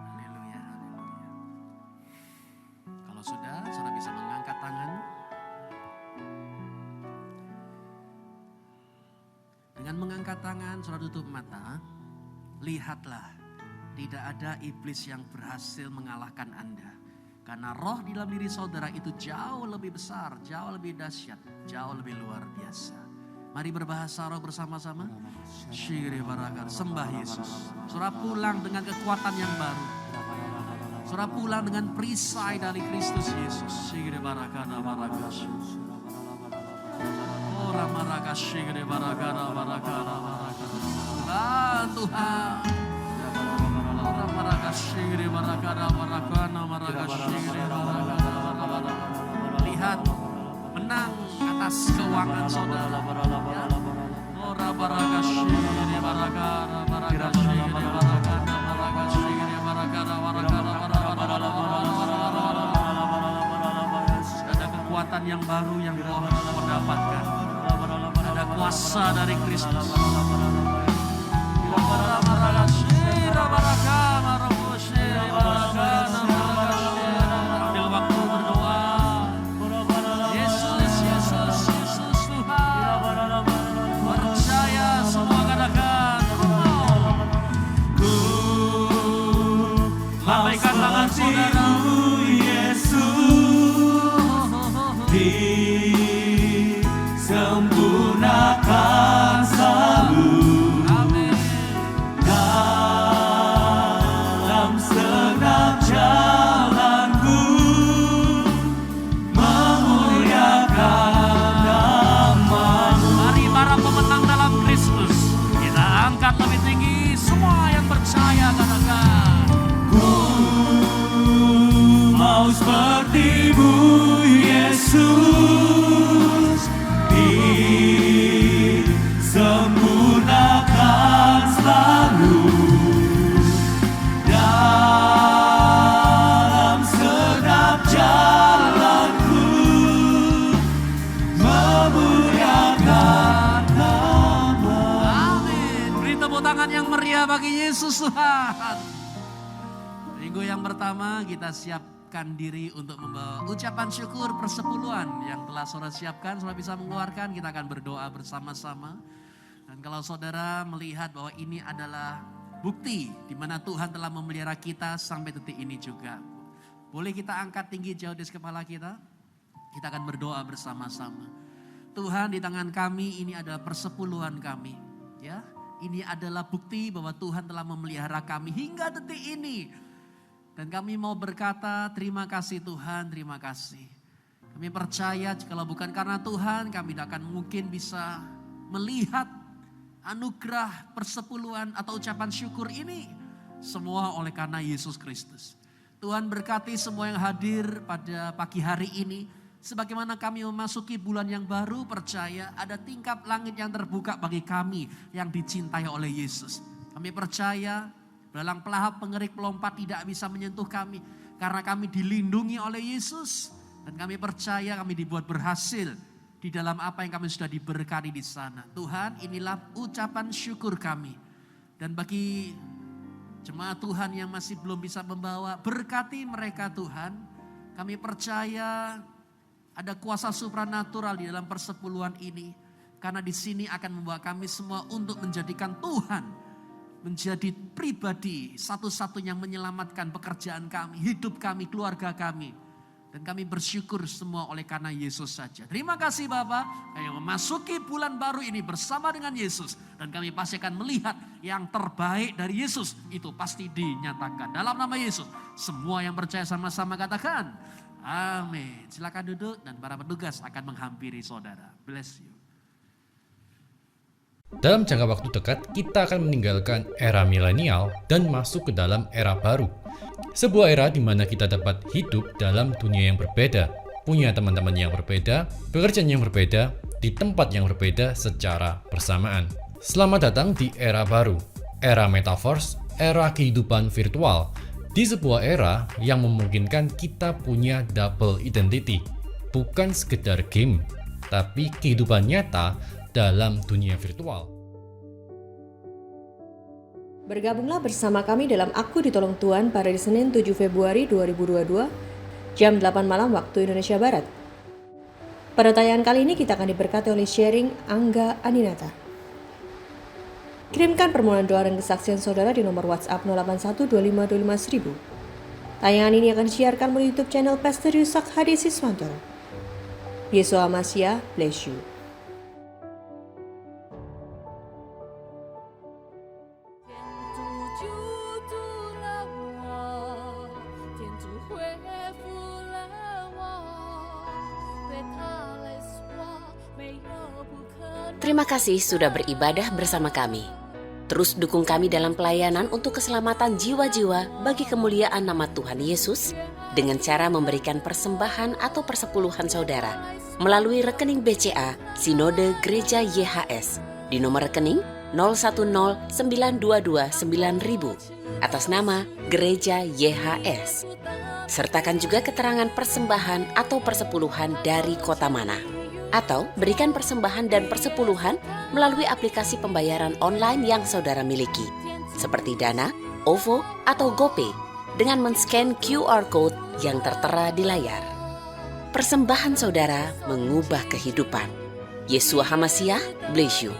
Haleluya, haleluya. Kalau sudah, saudara bisa mengangkat tangan. Dengan mengangkat tangan, saudara tutup mata. Lihatlah, tidak ada iblis yang berhasil mengalahkan Anda. Karena roh di dalam diri saudara itu jauh lebih besar, jauh lebih dahsyat, jauh lebih luar biasa. Mari berbahasa roh bersama-sama. Syiri barakat, sembah Yesus. Saudara pulang dengan kekuatan yang baru. Saudara pulang dengan perisai dari Kristus Yesus. Syiri barakat, barakat. Oh ramaraka, syiri barakat, barakat, barakat. Tuhan. Lihat, menang atas keuangan saudara. Ada kekuatan yang baru yang roh mendapatkan. Ada kuasa dari Kristus. Ambil waktu berdoa. Yesus, Yesus, Yesus Tuhan. Percaya semua katakan. Ku Lambaikan tangan saudara. Disempurnakan selalu. Amin. Dalam segenap jalanku memuliakan nama-Mu. Mari para pemenang dalam Kristus, kita angkat lebih tinggi. Semua yang percaya katakan, Ku mau seperti-Mu Yesus, disempurnakan selalu. Dalam segenap jalanku memuliakan nama. amin. Beri tepuk tangan yang meriah bagi Yesus Tuhan. Minggu yang pertama kita siapkan diri untuk membawa ucapan syukur persepuluhan yang telah saudara siapkan. Saudara bisa mengeluarkan, kita akan berdoa bersama-sama. Dan kalau saudara melihat bahwa ini adalah bukti di mana Tuhan telah memelihara kita sampai detik ini juga. Boleh kita angkat tinggi jauh di kepala kita? Kita akan berdoa bersama-sama. Tuhan, di tangan kami ini adalah persepuluhan kami. Ya, ini adalah bukti bahwa Tuhan telah memelihara kami hingga detik ini. Dan kami mau berkata terima kasih Tuhan, terima kasih. Kami percaya kalau bukan karena Tuhan kami tidak akan mungkin bisa melihat anugerah persepuluhan atau ucapan syukur ini. Semua oleh karena Yesus Kristus. Tuhan berkati semua yang hadir pada pagi hari ini. Sebagaimana kami memasuki bulan yang baru, percaya ada tingkap langit yang terbuka bagi kami yang dicintai oleh Yesus. Kami percaya dalam pelahap pengerik pelompat tidak bisa menyentuh kami. Karena kami dilindungi oleh Yesus. Dan kami percaya kami dibuat berhasil di dalam apa yang kami sudah diberkati di sana. Tuhan, inilah ucapan syukur kami. Dan bagi jemaat Tuhan yang masih belum bisa membawa, berkati mereka Tuhan. Kami percaya ada kuasa supranatural di dalam persepuluhan ini. Karena di sini akan membawa kami semua untuk menjadikan Tuhan menjadi pribadi satu-satunya yang menyelamatkan pekerjaan kami, hidup kami, keluarga kami. Dan kami bersyukur semua oleh karena Yesus saja. Terima kasih Bapak, kami memasuki bulan baru ini bersama dengan Yesus. Dan kami pasti akan melihat yang terbaik dari Yesus. Itu pasti dinyatakan. Dalam nama Yesus, semua yang percaya sama-sama katakan, amin. Silakan duduk dan para petugas akan menghampiri saudara. Bless you. Dalam jangka waktu dekat, kita akan meninggalkan era milenial dan masuk ke dalam era baru. Sebuah era di mana kita dapat hidup dalam dunia yang berbeda, punya teman-teman yang berbeda, pekerjaan yang berbeda, di tempat yang berbeda secara bersamaan. Selamat datang di era baru, era metaverse, era kehidupan virtual. Di sebuah era yang memungkinkan kita punya double identity, bukan sekedar game, tapi kehidupan nyata dalam dunia virtual. Bergabunglah bersama kami dalam Aku Ditolong Tuhan pada Senin 7 Februari 2022 jam 8 malam waktu Indonesia Barat. Pada tayangan kali ini kita akan diberkati oleh sharing Angga Aninata. Kirimkan permohonan doa dan kesaksian saudara di nomor WhatsApp 08125251000. Tayangan ini akan disiarkan melalui YouTube channel Pastor Yusak Hadi Siswantoro. Yesus Amasia, bless you. 'Terima kasih sudah beribadah bersama kami. Terus dukung kami dalam pelayanan untuk keselamatan jiwa-jiwa bagi kemuliaan nama Tuhan Yesus dengan cara memberikan persembahan atau persepuluhan saudara melalui rekening BCA Sinode Gereja YHS di nomor rekening 0109229000 atas nama Gereja YHS. Sertakan juga keterangan persembahan atau persepuluhan dari kota mana. Atau berikan persembahan dan persepuluhan melalui aplikasi pembayaran online yang saudara miliki, seperti Dana, OVO, atau GoPay dengan men-scan QR Code yang tertera di layar. Persembahan saudara mengubah kehidupan. Yesua Hamasiah, bless you.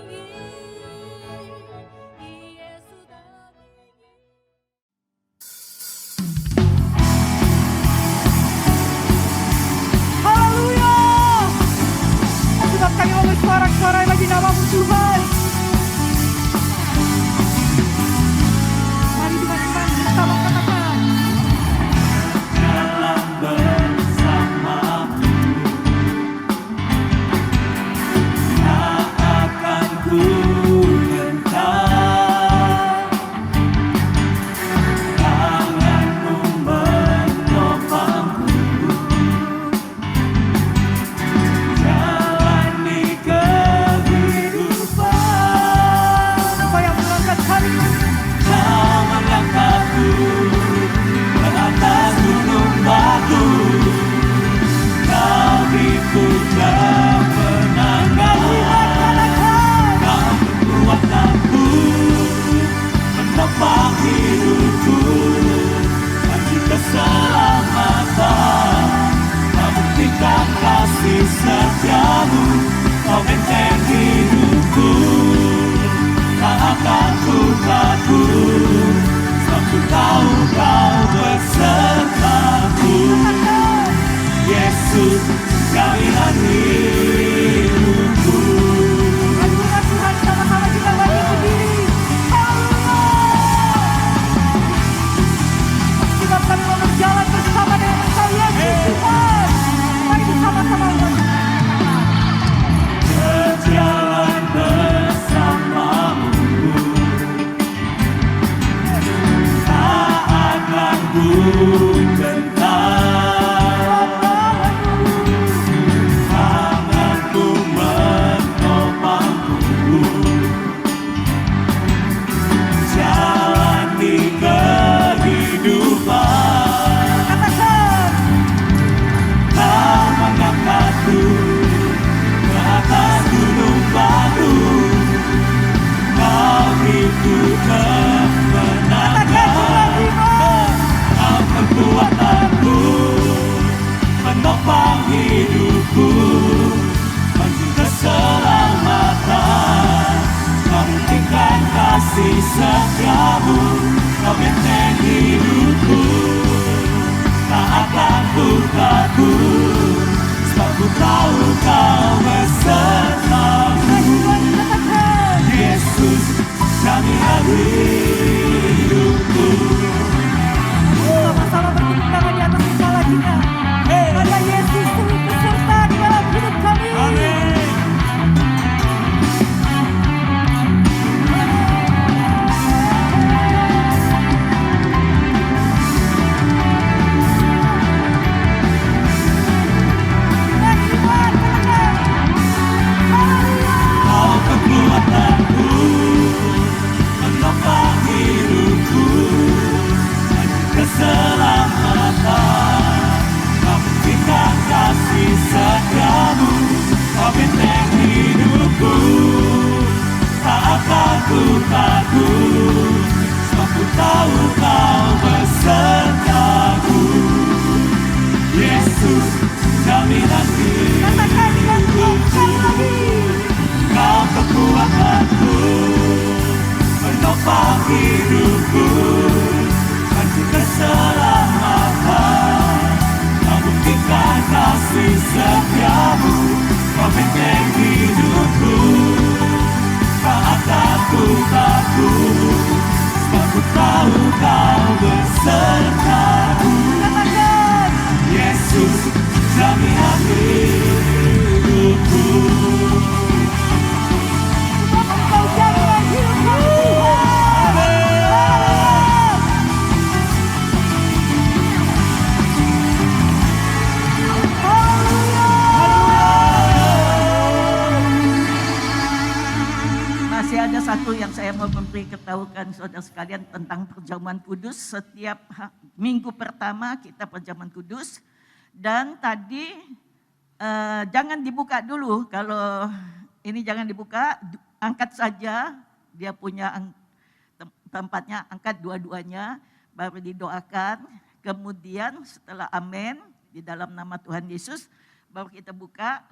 pun gentar, tanganmu menopangku, jalani kehidupan. Kau mengangkatku ke atas gunung batu, Kau itu kemenangan, Kau kekuatanku, menopang hidupku, menuju keselamatan. Kau buktikan kasih setiamu, Kau benteng hidupku. Tak akan ku takut, sebab ku tahu Kau besertaku. Yesus, jaminan hidupku. Sama-sama bertepuk tangan di atas kepala kita. Karena Yesus turut beserta di dalam hidup kami. Amin. Kau kekuatanku, menopang hidupku, menuju keselamatan. Kau buktikan kasih setiamu, Kau benteng hidupku. Tak akan ku takut, sebab ku tahu Kau besertaku. Yesus, jaminan hidupku. Kau kekuatanku, menopang hidupku, menuju keselamatan. Kau buktikan kasih setiamu, Kau benteng hidupku. Tak akan ku takut, sebab ku tahu Kau besertaku. Yesus, jaminan hidupku. Kau jaminan hidup kami, Masih ada satu yang saya mau memberitahukan saudara sekalian tentang perjamuan kudus. Setiap minggu pertama kita perjamuan kudus. Dan tadi jangan dibuka dulu, kalau ini jangan dibuka, angkat saja, dia punya tempatnya, angkat dua-duanya, baru didoakan. Kemudian setelah amin, di dalam nama Tuhan Yesus, baru kita buka,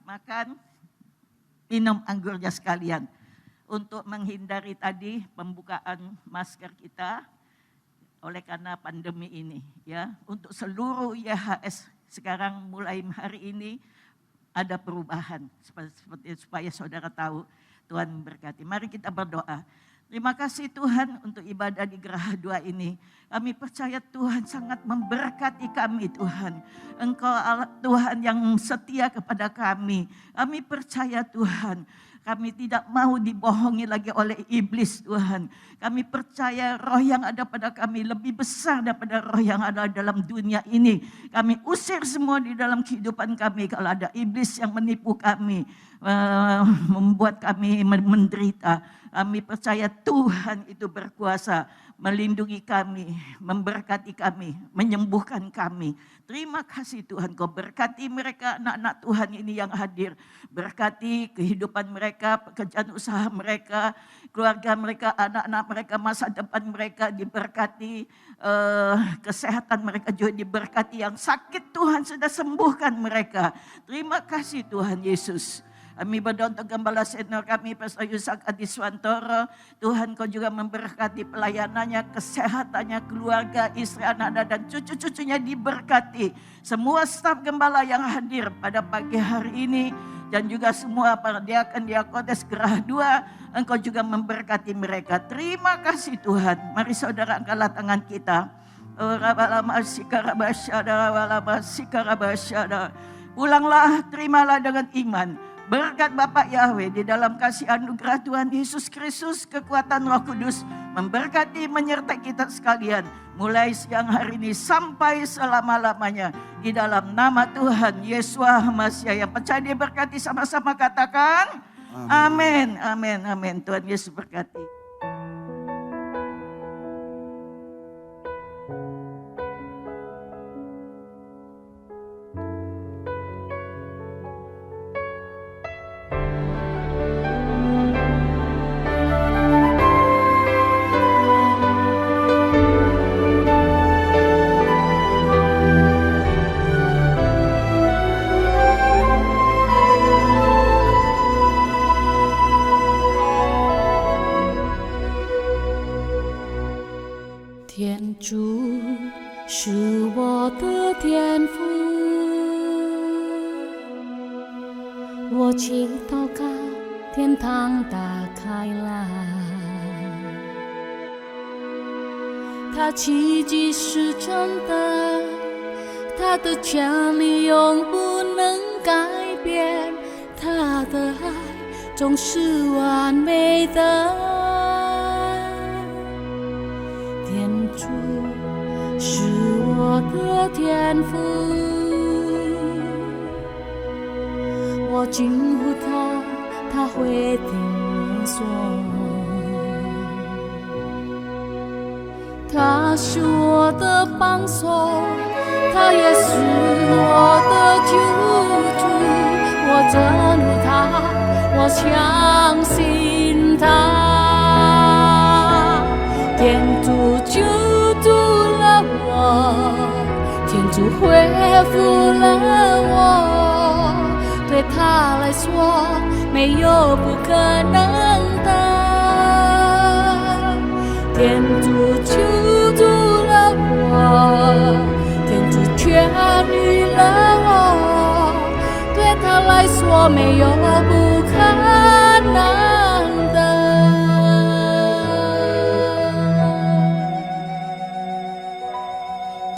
makan, minum anggurnya sekalian. Untuk menghindari tadi pembukaan masker kita oleh karena pandemi ini, ya. Untuk seluruh YHS sekarang mulai hari ini ada perubahan, seperti supaya saudara tahu. Tuhan memberkati. Mari kita berdoa. Terima kasih Tuhan untuk ibadah di Geraha 2 ini. Kami percaya Tuhan sangat memberkati kami Tuhan. Engkau Allah Tuhan yang setia kepada kami. Kami percaya Tuhan. Kami tidak mau dibohongi lagi oleh iblis Tuhan. Kami percaya roh yang ada pada kami lebih besar daripada roh yang ada dalam dunia ini. Kami usir semua di dalam kehidupan kami. Kalau ada iblis yang menipu kami, membuat kami menderita. Kami percaya Tuhan itu berkuasa melindungi kami, memberkati kami, menyembuhkan kami. Terima kasih Tuhan, Kau berkati mereka anak-anak Tuhan ini yang hadir. Berkati kehidupan mereka, pekerjaan usaha mereka, keluarga mereka, anak-anak mereka, masa depan mereka diberkati. Kesehatan mereka juga diberkati. Yang sakit Tuhan sudah sembuhkan mereka. Terima kasih Tuhan Yesus. Kami berdoa untuk Gembala Senior kami, Pastor Yusak Adiswantoro. Tuhan Kau juga memberkati pelayanannya, kesehatannya, keluarga, istri, anak-anak dan cucu-cucunya diberkati. Semua staf Gembala yang hadir pada pagi hari ini dan juga semua para diaken, diakones Geraha 2, Engkau juga memberkati mereka. Terima kasih Tuhan. Mari saudara angkatlah tangan kita. Pulanglah, terimalah dengan iman. Berkat Bapak Yahweh di dalam kasih anugerah Tuhan Yesus Kristus, kekuatan Roh Kudus memberkati, menyertai kita sekalian. Mulai siang hari ini sampai selama-lamanya. Di dalam nama Tuhan Yesus Masya yang percaya diberkati, sama-sama katakan amin, amin, amin. Tuhan Yesus berkati.他奇迹是真的，他的权利永不能改变，他的爱总是完美的。天主是我的天父，我惊呼他，他会听我说。他是我的帮手，他也是我的救主。我真爱他，我相信他。天主救助了我，天主恢复了我，对他来说没有不可能的。天主救助了我，天主痊愈了我，对他来说没有不可能的。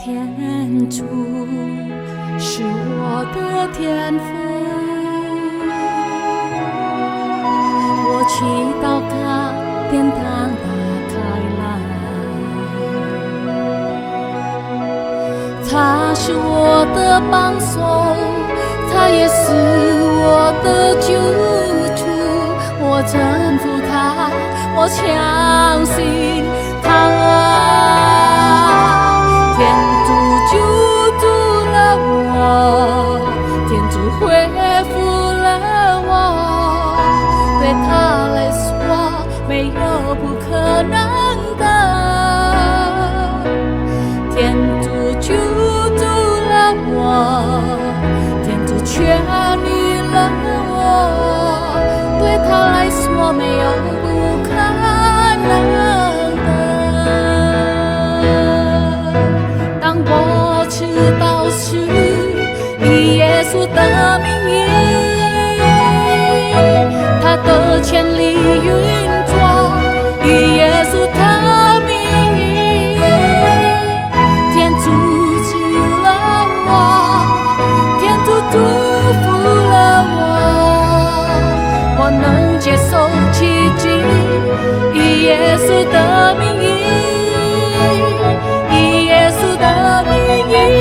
天主是我的天父，我祈祷他天堂打开来，他是我的帮手，他也是我的救主。我征服他，我相信他。天主救助了我，天主恢复了我，对他来说没有不可能的。天主救助了我，天主痊愈了我，对他来说没有不可能的。当我知道是以耶稣的名义，他的权力运作，以耶稣的名义，天主治了我，天主祝福了我，我能接受奇迹，以耶稣的名义，以耶稣的名义。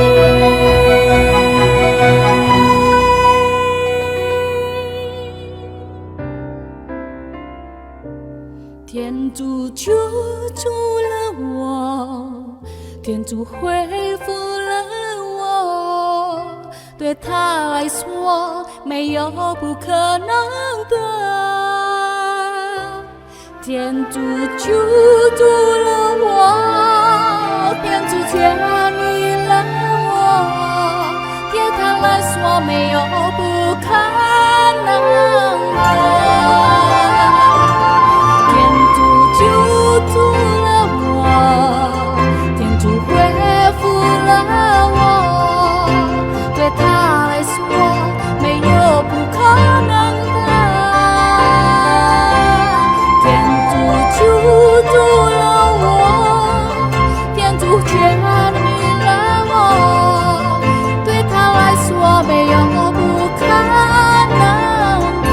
天主救助了我，天主恢复了我，对他来说没有不可能的。天主救助了我，天主痊愈了我，对他来说没有不可能的。救助了我，天主恢复了我，对他来说没有不可能的。天主救助了我，天主痊愈了我，对他来说没有不可能的。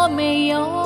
我没有。